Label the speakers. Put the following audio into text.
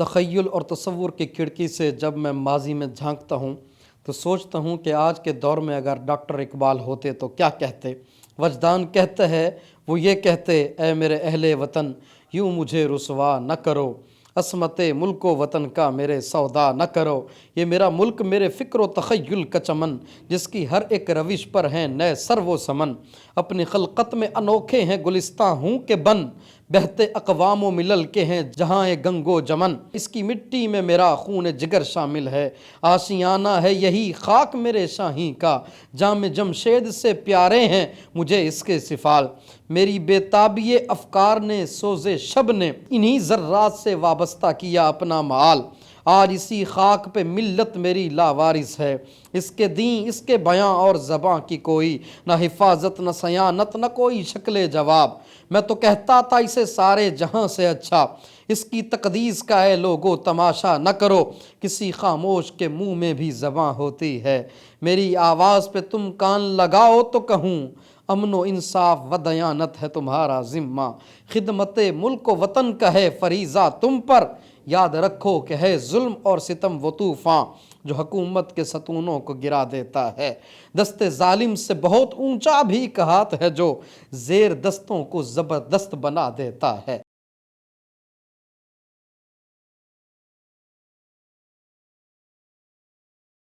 Speaker 1: تخیل اور تصور کی کھڑکی سے جب میں ماضی میں جھانکتا ہوں تو سوچتا ہوں کہ آج کے دور میں اگر ڈاکٹر اقبال ہوتے تو کیا کہتے۔ وجدان کہتا ہے، وہ یہ کہتے، اے میرے اہل وطن یوں مجھے رسوا نہ کرو، عصمت ملک و وطن کا میرے سودا نہ کرو۔ یہ میرا ملک میرے فکر و تخیل کا چمن، جس کی ہر ایک روش پر ہیں نئے سرو و سمن۔ اپنی خلقت میں انوکھے ہیں گلستاں ہوں کے بن، بہتے اقوام و ملل کے ہیں جہاں گنگ و جمن۔ اس کی مٹی میں میرا خون جگر شامل ہے، آشیانہ ہے یہی خاک میرے شاہیں کا، جام جمشید سے پیارے ہیں مجھے اس کے سفال۔ میری بے تابی افکار نے سوز شب نے انہی ذرات سے وابستہ کیا اپنا معال۔ آج اسی خاک پہ ملت میری لاوارث ہے، اس کے دین اس کے بیاں اور زباں کی کوئی نہ حفاظت نہ سیانت نہ کوئی شکل جواب۔ میں تو کہتا تھا اسے سارے جہاں سے اچھا، اس کی تقدیس کا اے لوگو تماشا نہ کرو، کسی خاموش کے منہ میں بھی زباں ہوتی ہے۔ میری آواز پہ تم کان لگاؤ تو کہوں، امن و انصاف و دیانت ہے تمہارا ذمہ، خدمت ملک و وطن کا ہے فریضہ تم پر۔ یاد رکھو کہ ہے ظلم اور ستم وہ طوفاں جو حکومت کے ستونوں کو گرا دیتا ہے، دست ظالم سے بہت اونچا بھی ایک ہاتھ ہے جو زیر دستوں کو زبردست بنا دیتا ہے۔